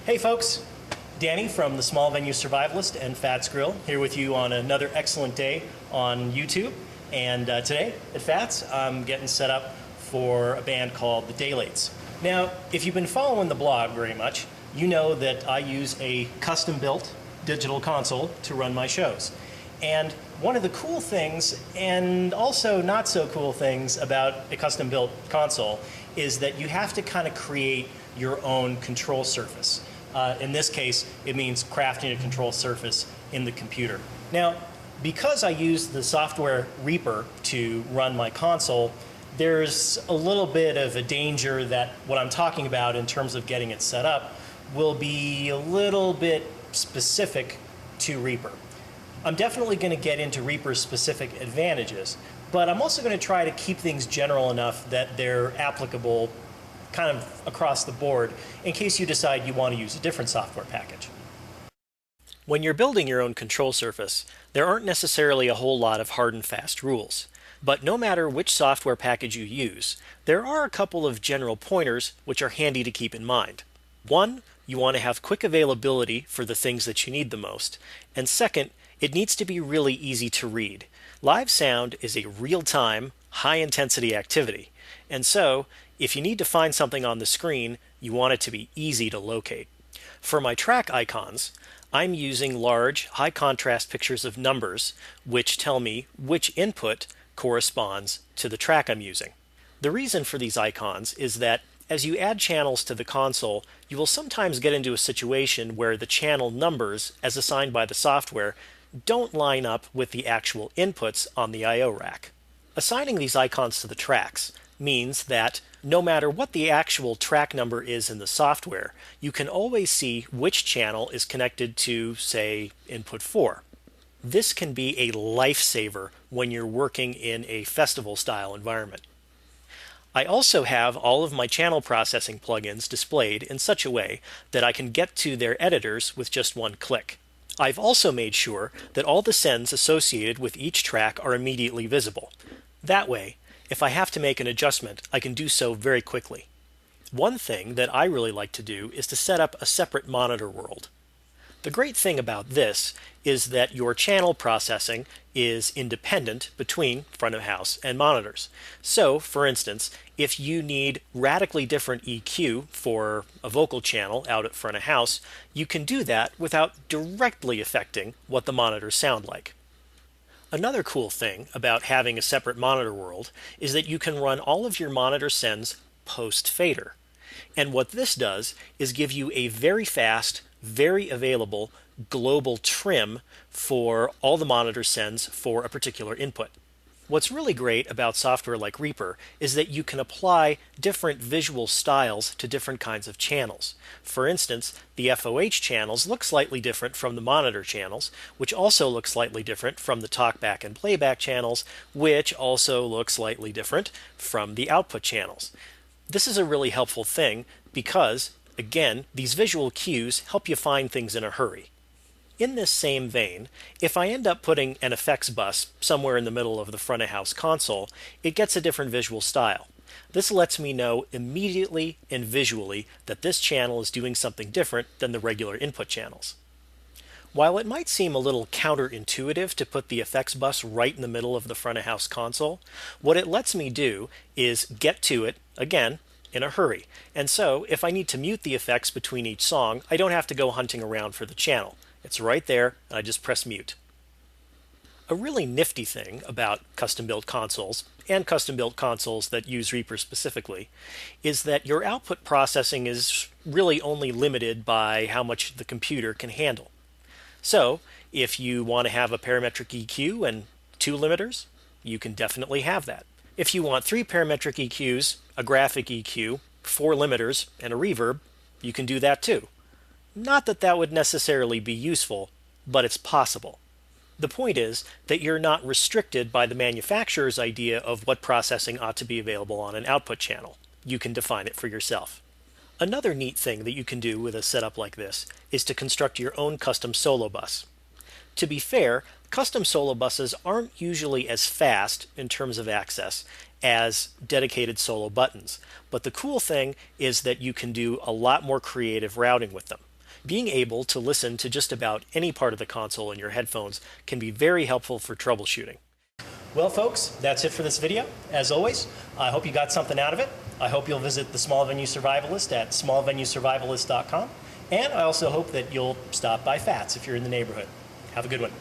Hey folks, Danny from the Small Venue Survivalist and Fats Grill here with you on another excellent day on YouTube. And today at Fats, I'm getting set up for a band called the Daylates. Now, if you've been following the blog very much, you know that I use a custom-built digital console to run my shows. And one of the cool things, and also not so cool things about a custom-built console, is that you have to kind of create your own control surface. In this case, it means crafting a control surface in the computer. Now, because I use the software Reaper to run my console, there's a little bit of a danger that what I'm talking about in terms of getting it set up will be a little bit specific to Reaper. I'm definitely going to get into Reaper's specific advantages, but I'm also going to try to keep things general enough that they're applicable kind of across the board in case you decide you want to use a different software package. When you're building your own control surface, there aren't necessarily a whole lot of hard and fast rules. But no matter which software package you use, there are a couple of general pointers which are handy to keep in mind. One, you want to have quick availability for the things that you need the most. And second, it needs to be really easy to read. Live sound is a real-time, high-intensity activity. And so, if you need to find something on the screen, you want it to be easy to locate. For my track icons, I'm using large, high-contrast pictures of numbers, which tell me which input corresponds to the track I'm using. The reason for these icons is that as you add channels to the console, you will sometimes get into a situation where the channel numbers, as assigned by the software, don't line up with the actual inputs on the I/O rack. Assigning these icons to the tracks means that no matter what the actual track number is in the software, you can always see which channel is connected to, say, input 4. This can be a lifesaver when you're working in a festival-style environment. I also have all of my channel processing plugins displayed in such a way that I can get to their editors with just one click. I've also made sure that all the sends associated with each track are immediately visible. That way, if I have to make an adjustment, I can do so very quickly. One thing that I really like to do is to set up a separate monitor world. The great thing about this is that your channel processing is independent between front of house and monitors. So, for instance, if you need radically different EQ for a vocal channel out at front of house, you can do that without directly affecting what the monitors sound like. Another cool thing about having a separate monitor world is that you can run all of your monitor sends post-fader. And what this does is give you a very fast, very available global trim for all the monitor sends for a particular input. What's really great about software like Reaper is that you can apply different visual styles to different kinds of channels. For instance, the FOH channels look slightly different from the monitor channels, which also look slightly different from the talkback and playback channels, which also look slightly different from the output channels. This is a really helpful thing because, again, these visual cues help you find things in a hurry. In this same vein, if I end up putting an effects bus somewhere in the middle of the front of house console, it gets a different visual style. This lets me know immediately and visually that this channel is doing something different than the regular input channels. While it might seem a little counterintuitive to put the effects bus right in the middle of the front of house console, what it lets me do is get to it, again, in a hurry. And so, if I need to mute the effects between each song, I don't have to go hunting around for the channel. It's right there, and I just press mute. A really nifty thing about custom-built consoles, and custom-built consoles that use Reaper specifically, is that your output processing is really only limited by how much the computer can handle. So, if you want to have a parametric EQ and 2 limiters, you can definitely have that. If you want 3 parametric EQs, a graphic EQ, 4 limiters, and a reverb, you can do that too. Not that that would necessarily be useful, but it's possible. The point is that you're not restricted by the manufacturer's idea of what processing ought to be available on an output channel. You can define it for yourself. Another neat thing that you can do with a setup like this is to construct your own custom solo bus. To be fair, custom solo buses aren't usually as fast in terms of access as dedicated solo buttons, but the cool thing is that you can do a lot more creative routing with them. being able to listen to just about any part of the console in your headphones can be very helpful for troubleshooting. Well, folks, that's it for this video. As always, I hope you got something out of it. I hope you'll visit the Small Venue Survivalist at smallvenuesurvivalist.com. And I also hope that you'll stop by FATS if you're in the neighborhood. Have a good one.